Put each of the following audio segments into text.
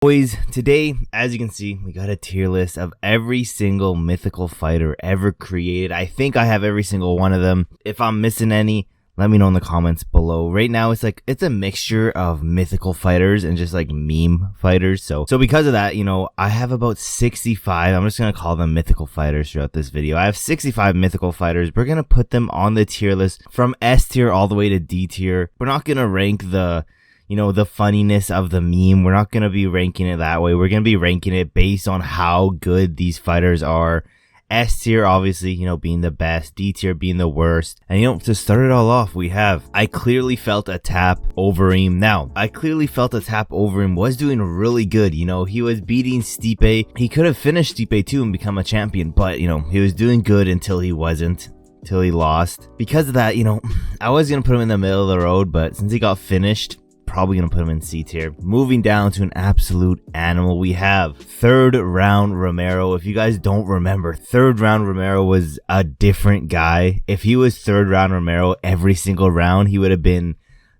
Boys, today, as you can see, we got a tier list of every single mythical fighter ever created. I think I have every single one of them. If I'm missing any, let me know in the comments below. Right now, it's a mixture of mythical fighters and just like meme fighters. So because of that, I have about 65. I'm just going to call them mythical fighters throughout this video. I have 65 mythical fighters. We're going to put them on the tier list from S tier all the way to D tier. We're not going to rank the funniness of the meme. We're not going to be ranking it that way. We're going to be ranking it based on how good these fighters are. S tier, obviously, being the best. D tier being the worst. And, to start it all off, we have, I clearly felt a tap over him. Now, I clearly felt a tap over him was doing really good. He was beating Stipe. He could have finished Stipe too and become a champion. But, he was doing good until he wasn't. Till he lost. Because of that, I was going to put him in the middle of the road. But since he got finished, probably gonna put him in C tier. Moving down to an absolute animal, we have third round Romero. If you guys don't remember, third round Romero was a different guy. If he was third round Romero every single round, he would have been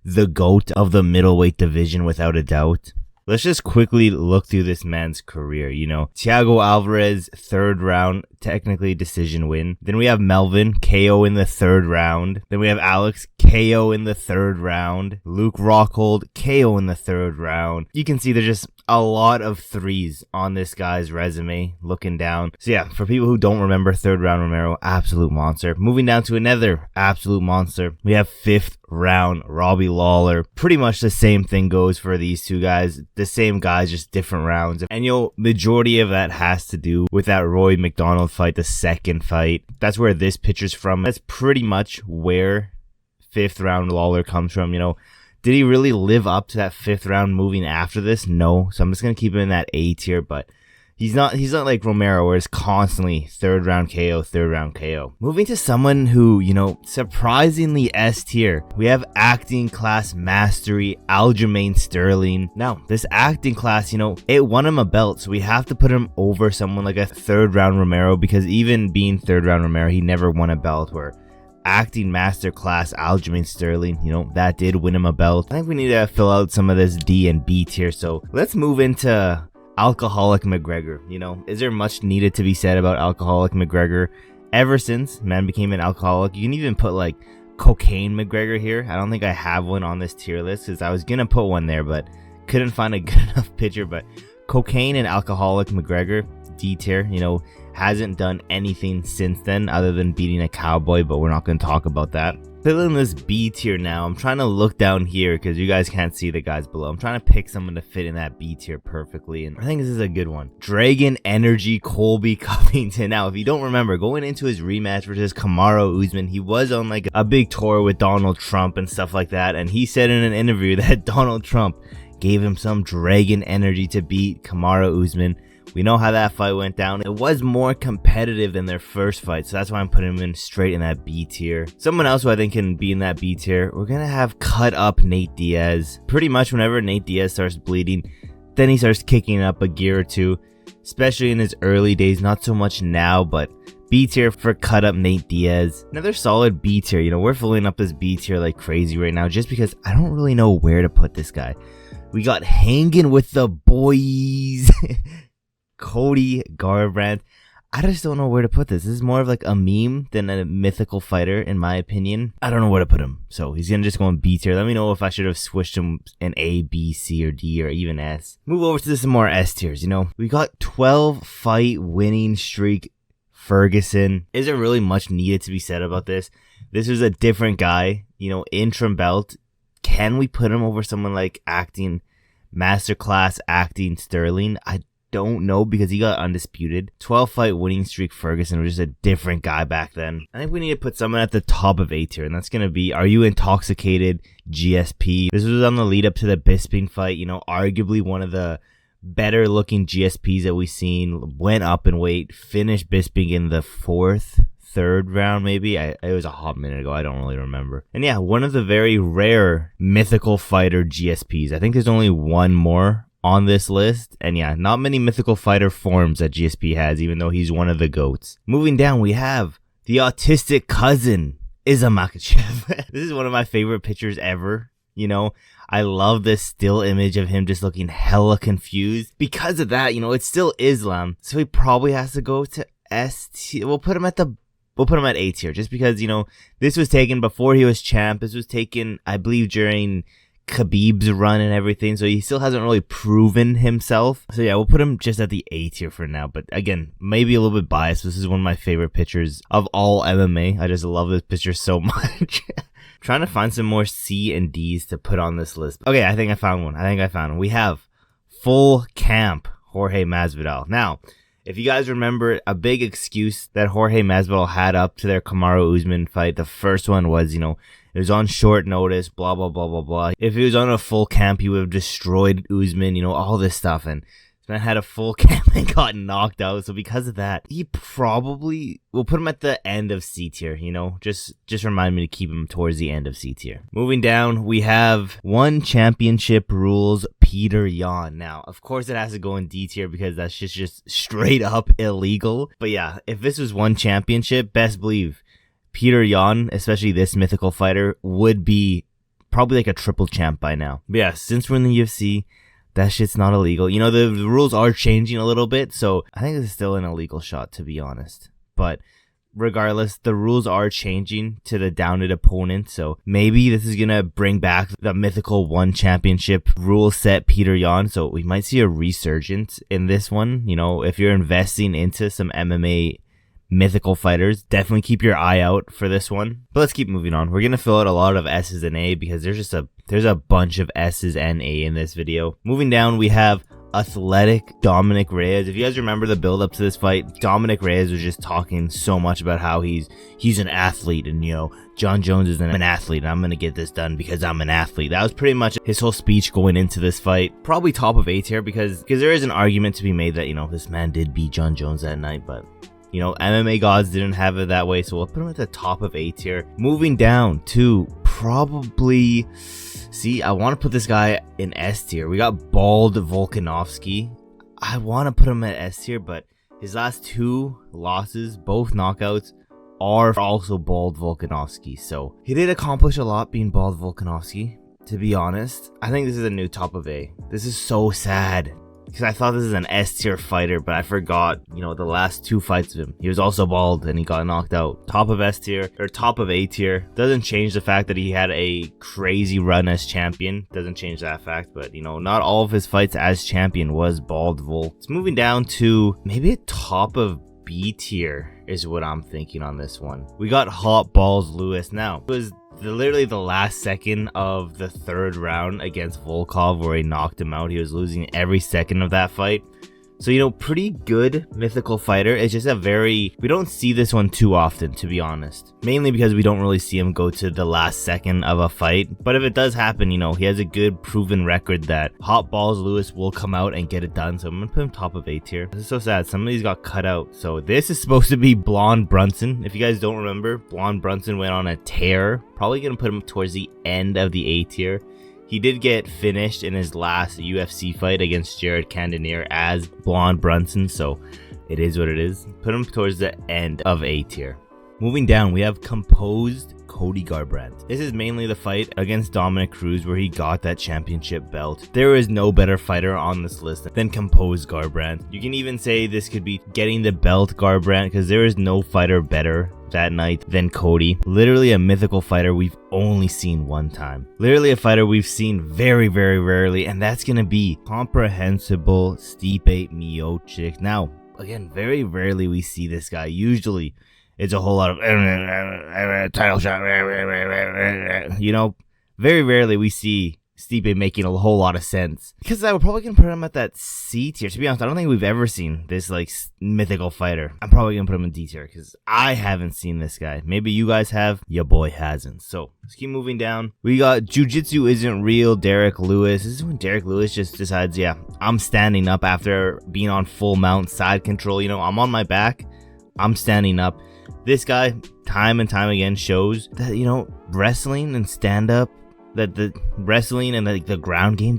the GOAT of the middleweight division without a doubt. Let's just quickly look through this man's career. Thiago Alvarez, third round, technically decision win. Then we have Melvin, KO in the third round. Then we have Alex, KO in the third round. Luke Rockhold, KO in the third round. You can see there's just a lot of threes on this guy's resume looking down. So yeah, for people who don't remember, third round Romero, absolute monster. Moving down to another absolute monster. We have fifth round Robbie Lawler. Pretty much the same thing goes for these two guys. The same guys, just different rounds. And majority of that has to do with that Roy McDonald fight, the second fight. That's where this picture's from. That's pretty much where fifth round Lawler comes from. Did he really live up to that fifth round moving after this? No. So I'm just going to keep him in that A tier, but he's not like Romero, where it's constantly third round KO, third round KO. Moving to someone who, surprisingly S tier. We have acting class mastery, Aljamain Sterling. Now, this acting class, it won him a belt, so we have to put him over someone like a third round Romero, because even being third round Romero, he never won a belt. Where acting masterclass Aljamain Sterling, that did win him a belt. I think we need to fill out some of this D and B tier. So let's move into Alcoholic McGregor. Is there much needed to be said about Alcoholic McGregor? Ever since man became an alcoholic, you can even put like Cocaine McGregor here. I don't think I have one on this tier list, because I was gonna put one there, but couldn't find a good enough picture. But Cocaine and Alcoholic McGregor, D tier, hasn't done anything since then other than beating a cowboy, but we're not going to talk about that. Fill in this B tier now. I'm trying to look down here because you guys can't see the guys below. I'm trying to pick someone to fit in that B tier perfectly, and I think this is a good one. Dragon Energy Colby Covington. Now, if you don't remember, going into his rematch versus Kamaru Usman, he was on like a big tour with Donald Trump and stuff like that, and he said in an interview that Donald Trump gave him some dragon energy to beat Kamaru Usman. We know how that fight went down. It was more competitive than their first fight, so that's why I'm putting him in straight in that B tier. Someone else who I think can be in that B tier, we're gonna have cut up Nate Diaz. Pretty much whenever Nate Diaz starts bleeding, then he starts kicking up a gear or two, especially in his early days. Not so much now, but B tier for cut up Nate Diaz. Another solid B tier. We're filling up this B tier like crazy right now, just because I don't really know where to put this guy. We got hanging with the boys. Cody Garbrandt. I just don't know where to put this. This is more of like a meme than a mythical fighter, in my opinion. I don't know where to put him. So he's going to just go in B tier. Let me know if I should have switched him in A, B, C, or D, or even S. Move over to some more S tiers, We got 12 fight winning streak Ferguson. Is there really much needed to be said about this? This is a different guy, interim belt. Can we put him over someone like acting masterclass acting Sterling? I don't know, because he got undisputed. 12 fight winning streak Ferguson was just a different guy back then. I think we need to put someone at the top of A tier, and that's going to be Are You Intoxicated GSP. This was on the lead up to the Bisping fight. Arguably one of the better looking GSPs that we've seen. Went up in weight, finished Bisping in the third round maybe. It was a hot minute ago. I don't really remember. And yeah, one of the very rare mythical fighter GSPs. I think there's only one more on this list, and yeah, not many mythical fighter forms that GSP has, even though he's one of the GOATs. Moving down, we have the autistic cousin, Islam Makhachev. This is one of my favorite pictures ever. I love this still image of him just looking hella confused. Because of that, it's still Islam. So he probably has to go to S tier. We'll put him at A tier just because, this was taken before he was champ. This was taken, I believe, during Khabib's run and everything, so he still hasn't really proven himself. So yeah, we'll put him just at the A tier for now. But again, maybe a little bit biased. This is one of my favorite pictures of all MMA. I just love this picture so much. Trying to find some more C and D's to put on this list. Okay, I think I found one. We have full camp Jorge Masvidal. Now, if you guys remember, a big excuse that Jorge Masvidal had up to their Kamaru Usman fight, the first one was, it was on short notice, blah, blah, blah, blah, blah. If he was on a full camp, he would have destroyed Usman, all this stuff. And this man had a full camp and got knocked out. So because of that, he probably will put him at the end of C tier, just remind me to keep him towards the end of C tier. Moving down, we have one championship rules, Peter Yan. Now, of course, it has to go in D tier because that's just straight up illegal. But yeah, if this was one championship, best believe Peter Yan, especially this mythical fighter, would be probably like a triple champ by now. But yeah, since we're in the UFC, that shit's not illegal. The rules are changing a little bit, so I think it's still an illegal shot, to be honest. But regardless, the rules are changing to the downed opponent, so maybe this is gonna bring back the mythical one championship rule set Peter Yan, so we might see a resurgence in this one. If you're investing into some MMA mythical fighters, definitely keep your eye out for this one. But let's keep moving on. We're gonna fill out a lot of S's and A because there's a bunch of S's and A in this video. Moving down, we have athletic Dominic Reyes. If you guys remember the build up to this fight, Dominic Reyes was just talking so much about how he's an athlete, and John Jones is an athlete, and I'm gonna get this done because I'm an athlete. That was pretty much his whole speech going into this fight. Probably top of A tier because there is an argument to be made that this man did beat John Jones that night, but MMA gods didn't have it that way, so we'll put him at the top of A tier. Moving down to probably... See, I want to put this guy in S tier. We got Bald Volkanovski. I want to put him at S tier, but his last two losses, both knockouts, are also Bald Volkanovski. So he did accomplish a lot being Bald Volkanovski, to be honest. I think this is a new top of A. This is so sad, because I thought this is an S tier fighter, but I forgot, the last two fights of him, he was also bald and he got knocked out. Top of S tier, or top of A tier. Doesn't change the fact that he had a crazy run as champion. Doesn't change that fact, but not all of his fights as champion was bald Volk. It's moving down to maybe a top of B tier is what I'm thinking on this one. We got Hot Balls Lewis. Now, it was literally the last second of the third round against Volkov where he knocked him out. He was losing every second of that fight. So, pretty good mythical fighter. It's just we don't see this one too often, to be honest. Mainly because we don't really see him go to the last second of a fight. But if it does happen, he has a good proven record that Hot Balls Lewis will come out and get it done. So I'm going to put him top of A tier. This is so sad. Some of these got cut out. So this is supposed to be Blonde Brunson. If you guys don't remember, Blonde Brunson went on a tear. Probably going to put him towards the end of the A tier. He did get finished in his last UFC fight against Jared Cannonier as Blonde Brunson, so it is what it is. Put him towards the end of A tier. Moving down, we have composed Cody Garbrandt. This is mainly the fight against Dominic Cruz where he got that championship belt. There is no better fighter on this list than composed Garbrandt. You can even say this could be getting the belt Garbrandt because there is no fighter better that night than Cody. Literally a mythical fighter we've only seen one time. Literally a fighter we've seen very, very rarely, and that's gonna be comprehensible Stipe Miocic. Now, again, very rarely we see this guy. Usually it's a whole lot of title shot. Very rarely we see Stipe making a whole lot of sense. Because I would probably gonna put him at that C tier. To be honest, I don't think we've ever seen this mythical fighter. I'm probably gonna put him in D tier because I haven't seen this guy. Maybe you guys have. Your boy hasn't. So let's keep moving down. We got Jiu-Jitsu Isn't Real, Derek Lewis. This is when Derek Lewis just decides, yeah, I'm standing up after being on full mount side control. I'm on my back. I'm standing up. This guy, time and time again, shows that, wrestling and stand-up, that the wrestling and the ground game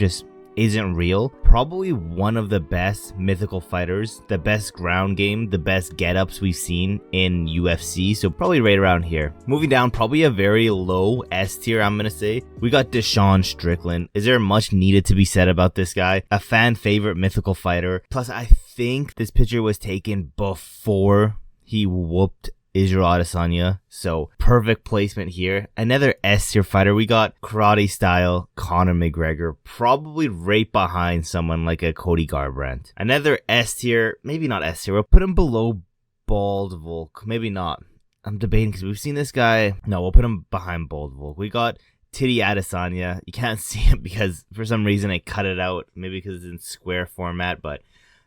isn't real. Probably one of the best mythical fighters, the best ground game, the best get-ups we've seen in UFC, so probably right around here. Moving down, probably a very low S tier, I'm gonna say. We got Deshaun Strickland. Is there much needed to be said about this guy? A fan favorite mythical fighter. Plus, I think this picture was taken before he whooped Israel Adesanya, so perfect placement here. Another S tier fighter, we got karate style Conor McGregor, probably right behind someone like a Cody Garbrandt. Another S tier, maybe not S tier, we'll put him below Bald Volk, maybe not. I'm debating because we've seen this guy. No, we'll put him behind Bald Volk. We got Titty Adesanya. You can't see him because for some reason I cut it out, maybe because it's in square format, but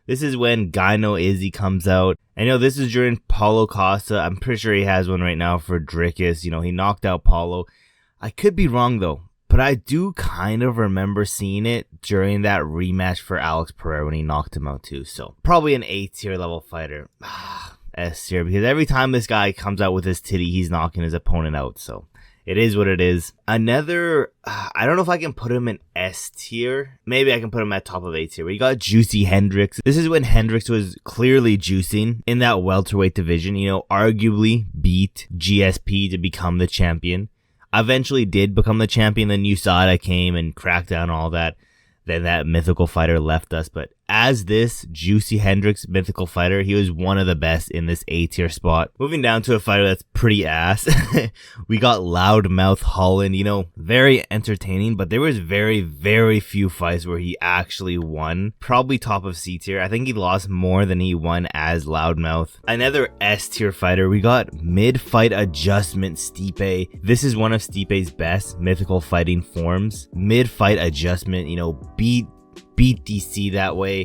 this is when Gyno Izzy comes out. I know this is during Paulo Costa. I'm pretty sure he has one right now for Dricus. You know, he knocked out Paulo. I could be wrong though, but I do kind of remember seeing it during that rematch for Alex Pereira when he knocked him out too. So probably an A tier level fighter. S tier, because every time this guy comes out with his titty, he's knocking his opponent out. So it is what it is. Another, I don't know if I can put him in S tier. Maybe I can put him at top of A tier. We got Juicy Hendricks. This is when Hendricks was clearly juicing in that welterweight division. You know, arguably beat GSP to become the champion. Eventually did become the champion. Then USADA came and cracked down all that. Then that mythical fighter left us. But as this Juicy Hendricks mythical fighter, he was one of the best in this A tier spot. Moving down to a fighter that's pretty ass. We got Loudmouth Holland, you know, very entertaining, but there was very, very few fights where he actually won. Probably top of C tier. I think he lost more than he won as Loudmouth. Another S tier fighter, we got mid-fight adjustment Stipe. This is one of Stipe's best mythical fighting forms. Mid-fight adjustment, you know, beat DC that way,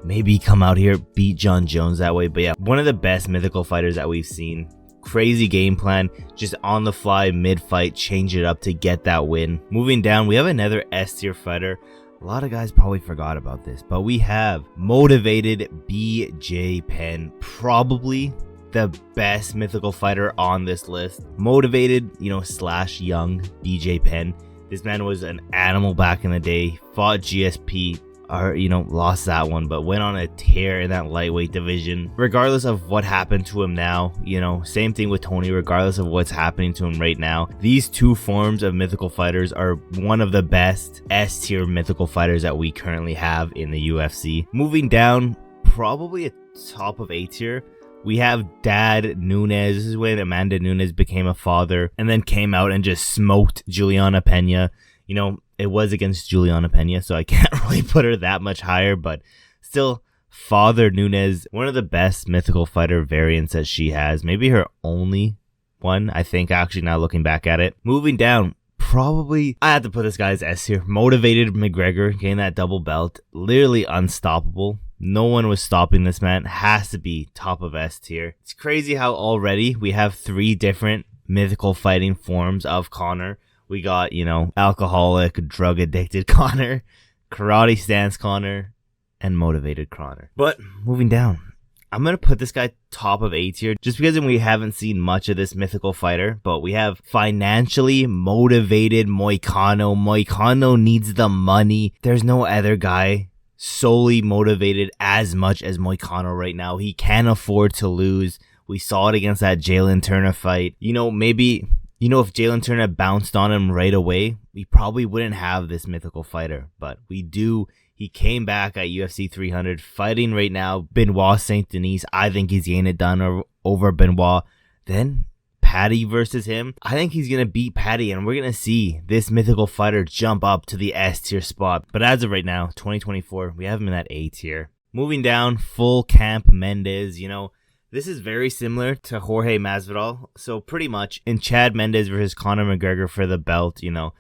maybe come out here, beat John Jones that way. But yeah, one of the best mythical fighters that we've seen. Crazy game plan, just on the fly, mid-fight, change it up to get that win. Moving down, we have another S-tier fighter. A lot of guys probably forgot about this, but we have motivated BJ Penn, probably the best mythical fighter on this list. Motivated, you know, / young BJ Penn. This man was an animal back in the day, fought GSP, or, you know, lost that one, but went on a tear in that lightweight division. Regardless of what happened to him now, you know, same thing with Tony, regardless of what's happening to him right now. These two forms of mythical fighters are one of the best S-tier mythical fighters that we currently have in the UFC. Moving down, probably a top of A tier. We have Dad Nunes. This is when Amanda Nunes became a father and then came out and just smoked Juliana Pena. You know, it was against Juliana Pena, so I can't really put her that much higher, but still, Father Nunes, one of the best mythical fighter variants that she has. Maybe her only one, I think, actually, now looking back at it. Moving down, probably, I have to put this guy as S here. Motivated McGregor, getting that double belt. Literally unstoppable. No one was stopping this man. Has to be top of S tier. It's crazy how already we have 3 different mythical fighting forms of Conor. We got, you know, alcoholic, drug addicted Conor, karate stance Conor, and motivated Conor. But moving down, I'm going to put this guy top of A tier just because we haven't seen much of this mythical fighter, but we have financially motivated Moicano. Moicano needs the money. There's no other guy solely motivated as much as Moicano right now. He can't afford to lose. We saw it against that Jalen Turner fight. You know, maybe, you know, if Jalen Turner bounced on him right away, we probably wouldn't have this mythical fighter, but we do. He came back at UFC 300, fighting right now Benoit Saint Denis. I think he's getting it done over Benoit. Then Paddy versus him. I think he's going to beat Paddy, and we're going to see this mythical fighter jump up to the S tier spot. But as of right now, 2024, we have him in that A tier. Moving down, full camp Mendez. You know, this is very similar to Jorge Masvidal. So pretty much in Chad Mendes versus Conor McGregor for the belt, you know,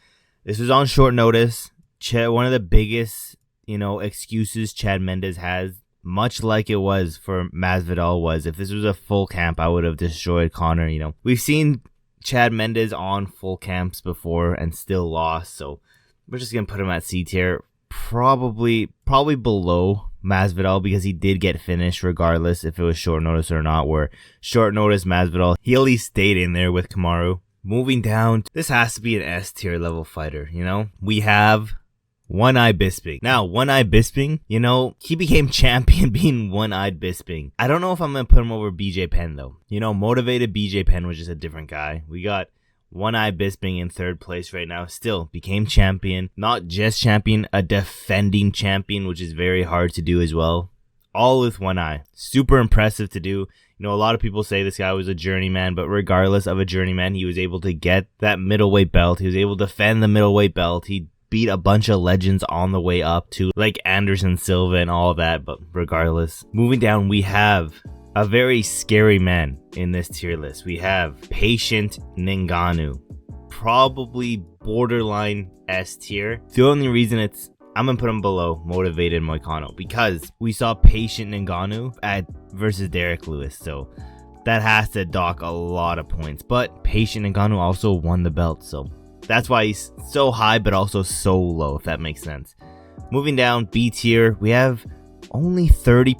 this was on short notice. One of the biggest, you know, excuses Chad Mendes has, much like it was for Masvidal, was if this was a full camp, I would have destroyed Conor. You know, we've seen Chad Mendes on full camps before and still lost, so we're just gonna put him at C tier, probably below Masvidal, because he did get finished regardless if it was short notice or not. Where short notice Masvidal, he at least stayed in there with Kamaru. Moving down, this has to be an S tier level fighter. You know, we have One-Eye Bisping. Now, One-Eye Bisping, he became champion being One-Eyed Bisping. I don't know if I'm going to put him over BJ Penn, though. Motivated BJ Penn was just a different guy. We got One-Eye Bisping in third place right now. Still became champion. Not just champion, a defending champion, which is very hard to do as well. All with one eye. Super impressive to do. A lot of people say this guy was a journeyman, but regardless of a journeyman, he was able to get that middleweight belt. He was able to defend the middleweight belt. He beat a bunch of legends on the way up to, like Anderson Silva and all that, but regardless. Moving down, we have a very scary man in this tier list. We have Patient Ngannou. Probably borderline S tier. The only reason I'm going to put him below Motivated Moicano because we saw Patient Ngannou versus Derek Lewis. So that has to dock a lot of points. But Patient Ngannou also won the belt. So that's why he's so high but also so low, if that makes sense. Moving down, B tier, we have only 30%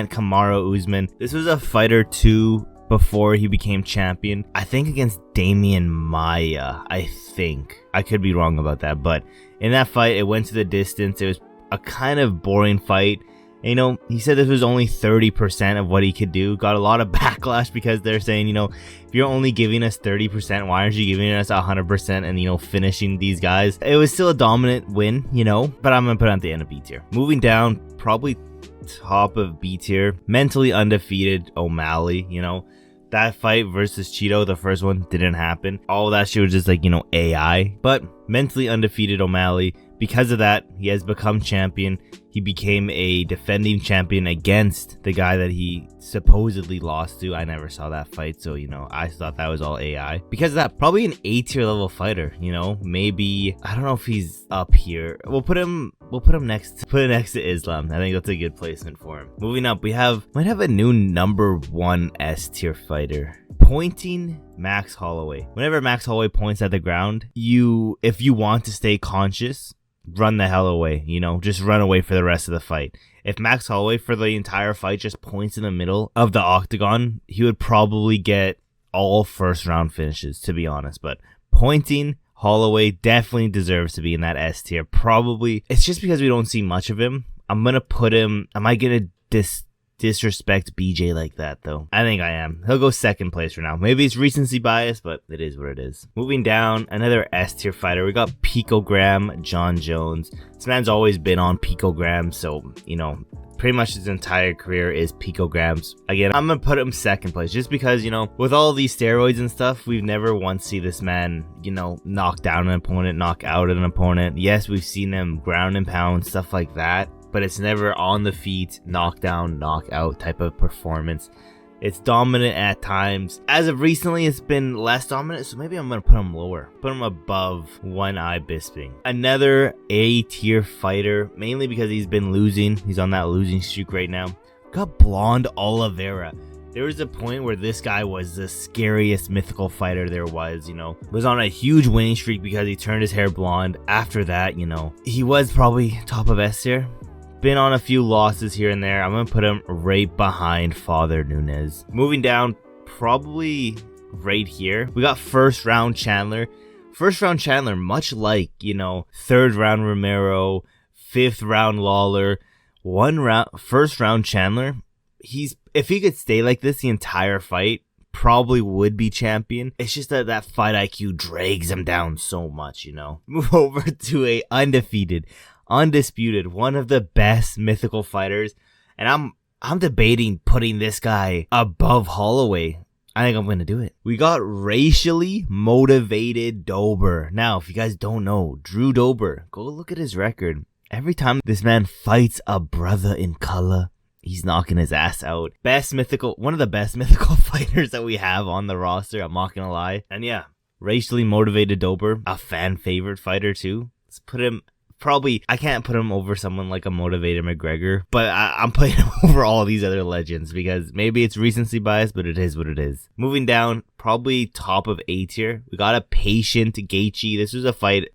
Kamaru Usman. This was a fighter too before he became champion. I think against Damian Maia, I think. I could be wrong about that, but in that fight, it went to the distance. It was a kind of boring fight. And, he said this was only 30% of what he could do. Got a lot of backlash because they're saying, if you're only giving us 30%, why aren't you giving us 100% and, finishing these guys? It was still a dominant win, but I'm going to put it at the end of B tier. Moving down, probably top of B tier, mentally undefeated O'Malley, That fight versus Cheeto, the first one, didn't happen. All that shit was just like, AI. But mentally undefeated O'Malley. Because of that, he has become champion. He became a defending champion against the guy that he supposedly lost to. I never saw that fight, so, I thought that was all AI. Because of that, probably an A tier level fighter, maybe, I don't know if he's up here. We'll put him next to Islam. I think that's a good placement for him. Moving up, might have a new number 1 S tier fighter. Pointing Max Holloway. Whenever Max Holloway points at the ground, if you want to stay conscious, run the hell away, just run away for the rest of the fight. If Max Holloway for the entire fight just points in the middle of the octagon, he would probably get all first round finishes, to be honest. But pointing Holloway definitely deserves to be in that S tier. Probably, it's just because we don't see much of him. I'm going to put him, am I going to disrespect BJ like that though? I think I am. He'll go second place for now. Maybe it's recency bias, but it is what it is. Moving down, another S tier fighter. We got Picogram John Jones. This man's always been on picograms, so pretty much his entire career is picograms. Again, I'm gonna put him second place just because, with all these steroids and stuff, we've never once seen this man, knock down an opponent, knock out an opponent. Yes, we've seen him ground and pound, stuff like that, but it's never on the feet, knockdown, knockout type of performance. It's dominant at times. As of recently, it's been less dominant, so maybe I'm going to put him lower. Put him above One-Eye Bisping. Another A-tier fighter, mainly because he's been losing. He's on that losing streak right now. Got Blonde Oliveira. There was a point where this guy was the scariest mythical fighter there was, Was on a huge winning streak because he turned his hair blonde. After that, he was probably top of S tier. Been on a few losses here and there. I'm going to put him right behind Father Nunes. Moving down, probably right here. We got first round Chandler. First round Chandler, much like, third round Romero, fifth round Lawler, first round Chandler. If he could stay like this the entire fight, probably would be champion. It's just that fight IQ drags him down so much, Move over to a undisputed, one of the best mythical fighters, and I'm debating putting this guy above Holloway. I think I'm gonna do it. We got racially motivated Dober. Now, if you guys don't know, Drew Dober, go look at his record. Every time this man fights a brother in color, he's knocking his ass out. One of the best mythical fighters that we have on the roster, I'm not gonna lie. And yeah, racially motivated Dober, a fan favorite fighter too. Let's put him, probably, I can't put him over someone like a motivated McGregor, but I'm putting him over all these other legends because maybe it's recency bias, but it is what it is. Moving down, probably top of A tier. We got a Patient Gaethje. This was a fight.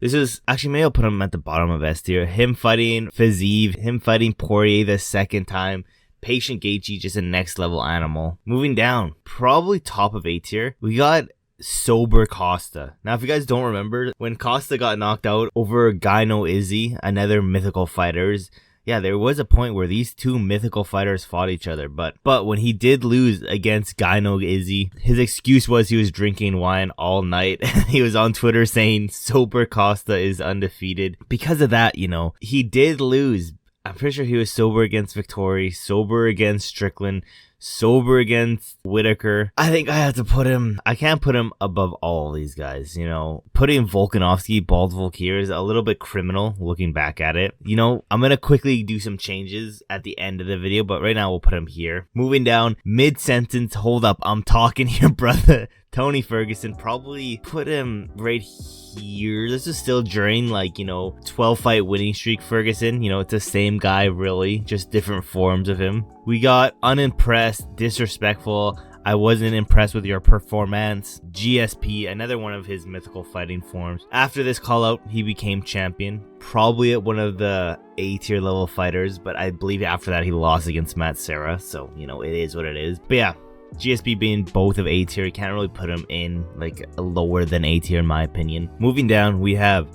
Actually, maybe I'll put him at the bottom of S tier. Him fighting Fiziev, him fighting Poirier the second time. Patient Gaethje, just a next level animal. Moving down, probably top of A tier. We got Sober Costa. Now, if you guys don't remember, when Costa got knocked out over Gyno Izzy, another mythical fighters, yeah, there was a point where these two mythical fighters fought each other. But when he did lose against Gyno Izzy, his excuse was he was drinking wine all night. He was on Twitter saying Sober Costa is undefeated. Because of that, you know, he did lose. I'm pretty sure he was sober against Vettori, sober against Strickland, sober against Whitaker. I think I have to put him, I can't put him above all these guys, you know. Putting Volkanovski, Bald Volk here is a little bit criminal looking back at it. You know, I'm going to quickly do some changes at the end of the video, but right now we'll put him here. Moving down, mid-sentence, hold up, I'm talking here, brother. Tony Ferguson, probably put him right here. This is still during, like, you know, 12 fight winning streak Ferguson. You know, it's the same guy, really, just different forms of him. We got unimpressed, disrespectful, I wasn't impressed with your performance. GSP, another one of his mythical fighting forms. After this call out, he became champion. Probably at one of the A-tier level fighters, but I believe after that he lost against Matt Serra. So, you know, it is what it is. But yeah, GSP being both of A-tier, you can't really put him in like lower than A-tier in my opinion. Moving down, we have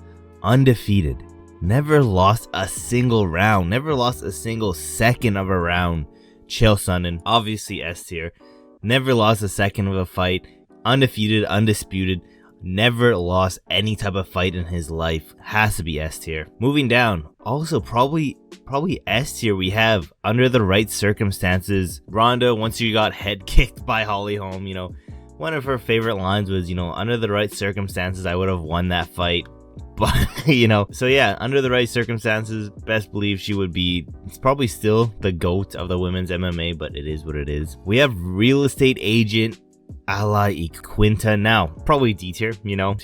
undefeated. Never lost a single round. Never lost a single second of a round. Chael Sonnen, obviously S-tier. Never lost a second of a fight. Undefeated, undisputed. Never lost any type of fight in his life. Has to be S-tier. Moving down, also probably S-tier, we have under the right circumstances. Ronda, once she got head kicked by Holly Holm, you know, one of her favorite lines was, you know, under the right circumstances, I would have won that fight. But, you know, so yeah, under the right circumstances, best believe she would be, it's probably still the GOAT of the women's MMA, but it is what it is. We have real estate agent Ala Iquinta now, probably D tier, you know,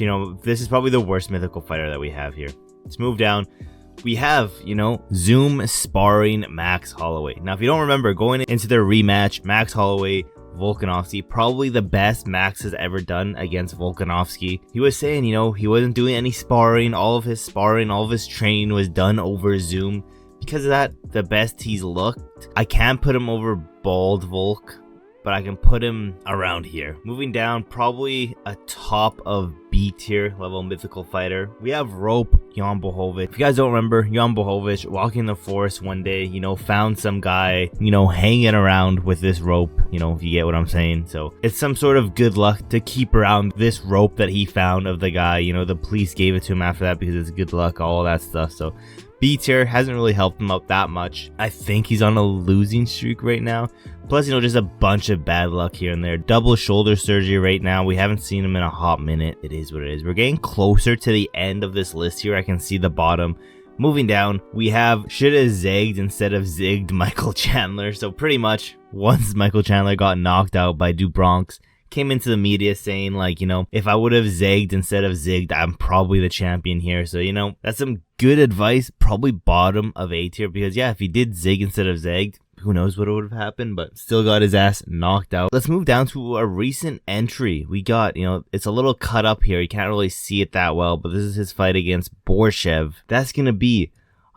this is probably the worst mythical fighter that we have here. Let's move down. We have, you know, Zoom sparring Max Holloway. Now, if you don't remember, going into their rematch, Max Holloway, Volkanovski, probably the best Max has ever done against Volkanovski. He was saying, you know, he wasn't doing any sparring. All of his training was done over Zoom. Because of that, the best he's looked. I can't put him over Bald Volk, but I can put him around here. Moving down, probably a top of B tier level mythical fighter. We have Rope Jan Blachowicz. If you guys don't remember, Jan Blachowicz walking the forest one day, you know, found some guy, you know, hanging around with this rope, you know, if you get what I'm saying. So it's some sort of good luck to keep around this rope that he found of the guy. You know, the police gave it to him after that because it's good luck, all that stuff. So B tier hasn't really helped him out that much. I think he's on a losing streak right now. Plus, you know, just a bunch of bad luck here and there. Double shoulder surgery right now. We haven't seen him in a hot minute. It is what it is. We're getting closer to the end of this list here. I can see the bottom. Moving down, we have should have zagged instead of zigged Michael Chandler. So pretty much once Michael Chandler got knocked out by Dubronx, came into the media saying, like, you know, if I would have zagged instead of zigged, I'm probably the champion here. So, you know, that's some good advice. Probably bottom of A tier because, yeah, if he did zig instead of zagged, who knows what would have happened, but still got his ass knocked out. Let's move down to a recent entry. We got, you know, it's a little cut up here. You can't really see it that well, but this is his fight against Borshev. That's going to be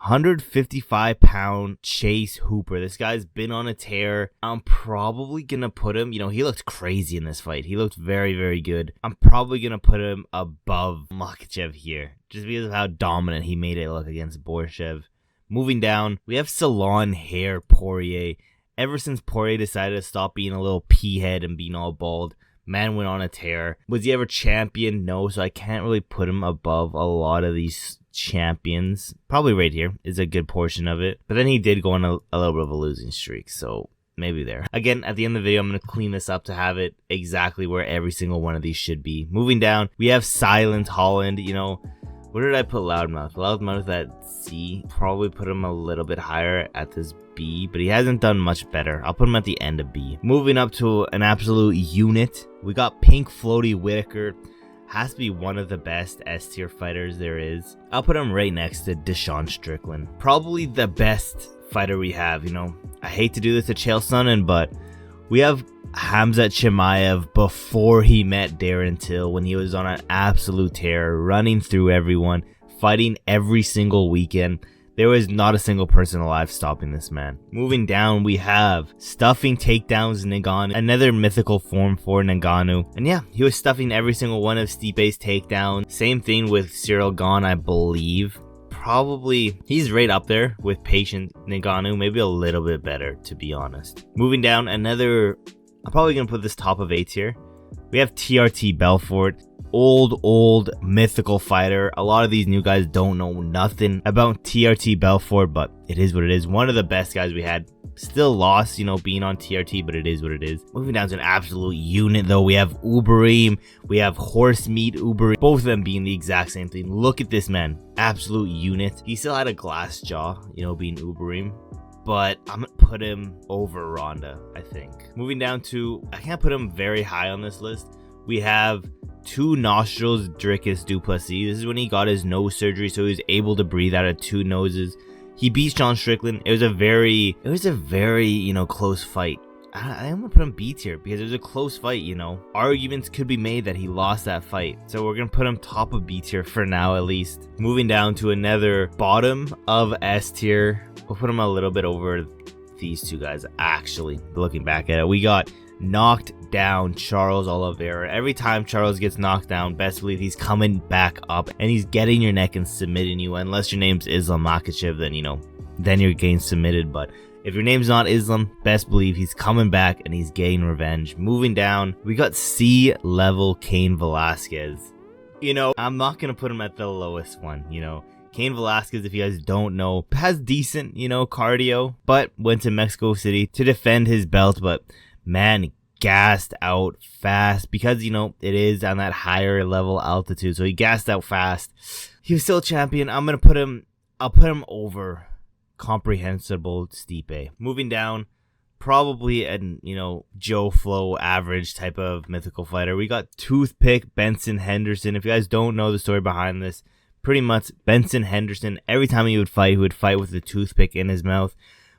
155-pound Chase Hooper. This guy's been on a tear. I'm probably going to put him, you know, he looked crazy in this fight. He looked very, very good. I'm probably going to put him above Makhachev here, just because of how dominant he made it look against Borshev. Moving down, we have Salon Hair Poirier. Ever since Poirier decided to stop being a little pea head and being all bald, man went on a tear. Was he ever champion? No, so I can't really put him above a lot of these champions. Probably right here is a good portion of it. But then he did go on a little bit of a losing streak, so maybe there. Again, at the end of the video, I'm going to clean this up to have it exactly where every single one of these should be. Moving down, we have Silent Holland. You know, where did I put Loudmouth? Loudmouth at C. Probably put him a little bit higher at this B, but he hasn't done much better. I'll put him at the end of B. Moving up to an absolute unit, we got Pink Floaty Whitaker. Has to be one of the best S-tier fighters there is. I'll put him right next to Deshaun Strickland. Probably the best fighter we have, you know. I hate to do this to Chael Sonnen, but we have Khamzat Chimaev before he met Darren Till, when he was on an absolute tear, running through everyone, fighting every single weekend. There was not a single person alive stopping this man. Moving down, we have stuffing takedowns Ngannou, another mythical form for Ngannou. And yeah, he was stuffing every single one of Stipe's takedowns. Same thing with Cyril Gane, I believe. Probably, he's right up there with patient Ngannou, maybe a little bit better, to be honest. Moving down, another, I'm probably going to put this top of A tier. We have TRT Belfort. Old mythical fighter. A lot of these new guys don't know nothing about TRT Belfort, but it is what it is. One of the best guys we had. Still lost, you know, being on TRT, but it is what it is. Moving down to an absolute unit though, we have Uberim, we have Horse Meat Uberim, both of them being the exact same thing. Look at this man, absolute unit. He still had a glass jaw, you know, being Uberim, but I'm gonna put him over Ronda, I think. Moving down to, I can't put him very high on this list. We have two nostrils Dricus du Plessis. This is when he got his nose surgery, so he was able to breathe out of two noses. He beat Sean Strickland. It was a very, you know, close fight. I'm gonna put him B tier because it was a close fight, you know. Arguments could be made that he lost that fight, so we're gonna put him top of B tier for now at least. Moving down to another bottom of S tier. We'll put him a little bit over these two guys, actually, looking back at it. We got knocked down Charles Oliveira. Every time Charles gets knocked down, best believe he's coming back up and he's getting your neck and submitting you. Unless your name's Islam Makhachev, then, you know, then you're getting submitted. But if your name's not Islam, best believe he's coming back and he's getting revenge. Moving down, we got C level Cain Velasquez. You know, I'm not gonna put him at the lowest one, you know. Cain Velasquez, if you guys don't know, has decent, you know, cardio, but went to Mexico City to defend his belt, but man, gassed out fast because, you know, it is on that higher level altitude, so he gassed out fast. He was still a champion. I'll put him over comprehensible Stipe. Moving down, probably an, you know, Joe Flo average type of mythical fighter. We got Toothpick Benson Henderson. If you guys don't know the story behind this, pretty much Benson Henderson, every time he would fight with a toothpick in his mouth.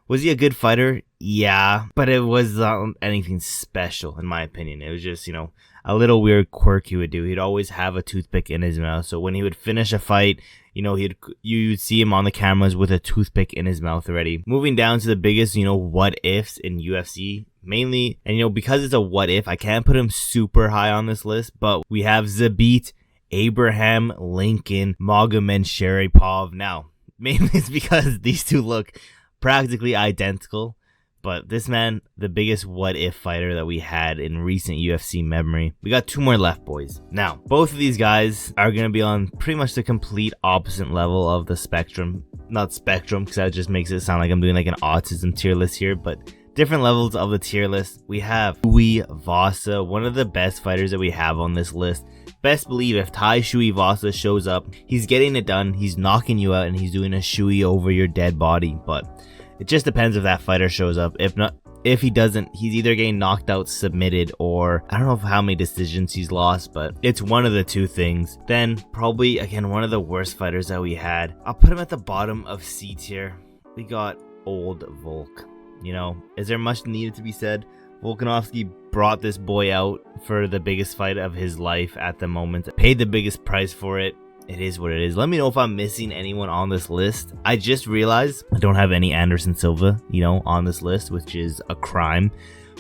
Was he a good fighter? Yeah, but it was anything special in my opinion. It was just, you know, a little weird quirk he would do. He'd always have a toothpick in his mouth. So when he would finish a fight, you know, you'd see him on the cameras with a toothpick in his mouth already. Moving down to the biggest, you know, what ifs in UFC. Mainly, and you know, because it's a what if, I can't put him super high on this list, but we have Zabit, Abraham Lincoln, Magomed Sharipov. Now, mainly it's because these two look practically identical, but this man, the biggest what if fighter that we had in recent UFC memory. We got two more left, boys. Now, both of these guys are going to be on pretty much the complete opposite level of the spectrum. Not spectrum, because that just makes it sound like I'm doing like an autism tier list here, but different levels of the tier list. We have Shui Vasa, one of the best fighters that we have on this list. Best believe if Tai Shui Vasa shows up, he's getting it done, he's knocking you out, and he's doing a Shui over your dead body. But it just depends if that fighter shows up. If not, if he doesn't, he's either getting knocked out, submitted, or I don't know how many decisions he's lost, but it's one of the two things. Then probably, again, one of the worst fighters that we had. I'll put him at the bottom of C tier. We got old Volk. You know, is there much needed to be said? Volkanovski brought this boy out for the biggest fight of his life at the moment. Paid the biggest price for it. It is what it is. Let me know if I'm missing anyone on this list. I just realized I don't have any Anderson Silva, you know, on this list, which is a crime.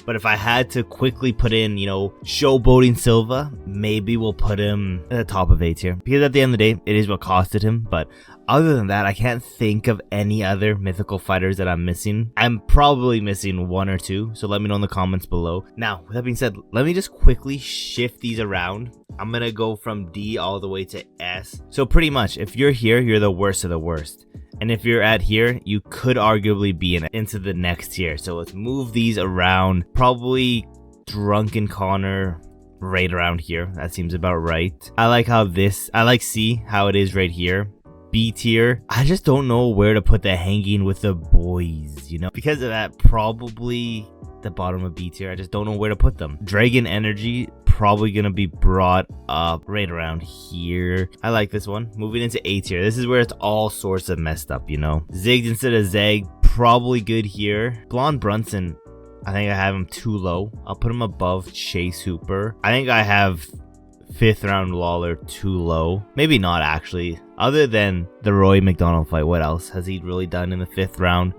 But if I had to quickly put in, you know, showboating Silva, maybe we'll put him at the top of A tier. Because at the end of the day, it is what costed him. But other than that, I can't think of any other mythical fighters that I'm missing. I'm probably missing one or two, so let me know in the comments below. Now, with that being said, let me just quickly shift these around. I'm going to go from D all the way to S. So pretty much, if you're here, you're the worst of the worst. And if you're at here, you could arguably be into the next tier. So let's move these around. Probably Drunken Connor right around here. That seems about right. I like C, how it is right here. B tier, I just don't know where to put the hanging with the boys, you know? Because of that, probably the bottom of B tier. I just don't know where to put them. Dragon Energy, probably gonna be brought up right around here. I like this one. Moving into A tier. This is where it's all sorts of messed up, you know? Zigged instead of Zeg, probably good here. Blonde Brunson, I think I have him too low. I'll put him above Chase Hooper. I think I have 5th round Lawler too low. Maybe not actually. Other than the Roy McDonald fight, what else has he really done in the 5th round?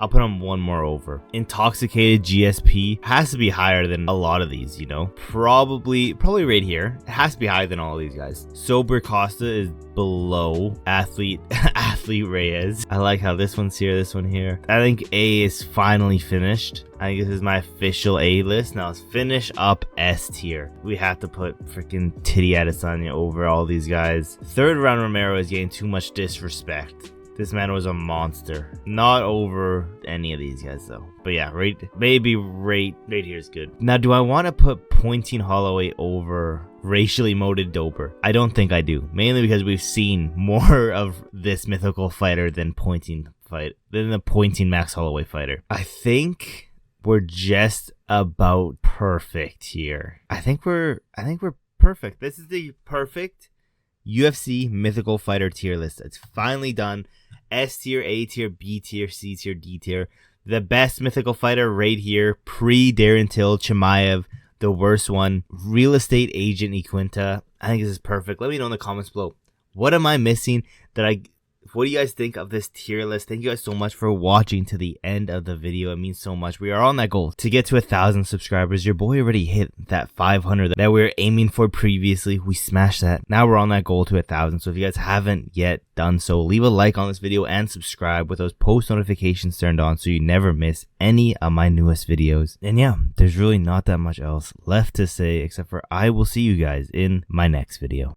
I'll put him one more over. Intoxicated GSP has to be higher than a lot of these, you know? Probably right here. It has to be higher than all of these guys. Sober Costa is below Athlete Reyes. I like how this one's here, this one here. I think A is finally finished. I think this is my official A list. Now let's finish up S tier. We have to put freaking Titty Adesanya over all these guys. 3rd round Romero is getting too much disrespect. This man was a monster. Not over any of these guys though. But yeah, maybe right here is good. Now, do I want to put Pointing Holloway over racially molded Dober? I don't think I do. Mainly because we've seen more of this mythical fighter than the Pointing Max Holloway fighter. I think we're just about perfect here. I think we're perfect. This is the perfect UFC mythical fighter tier list. It's finally done. S tier, A tier, B tier, C tier, D tier. The best mythical fighter right here, pre Darren Till, Chimaev. The worst one, Real Estate Agent Iquinta. I think this is perfect. Let me know in the comments below. What am I missing? What do you guys think of this tier list? Thank you guys so much for watching to the end of the video. It means so much. We are on that goal to get to 1,000 subscribers. Your boy already hit that 500 that we were aiming for previously. We smashed that. Now we're on that goal to 1,000. So if you guys haven't yet done so, leave a like on this video and subscribe with those post notifications turned on so you never miss any of my newest videos. And yeah, there's really not that much else left to say except for I will see you guys in my next video.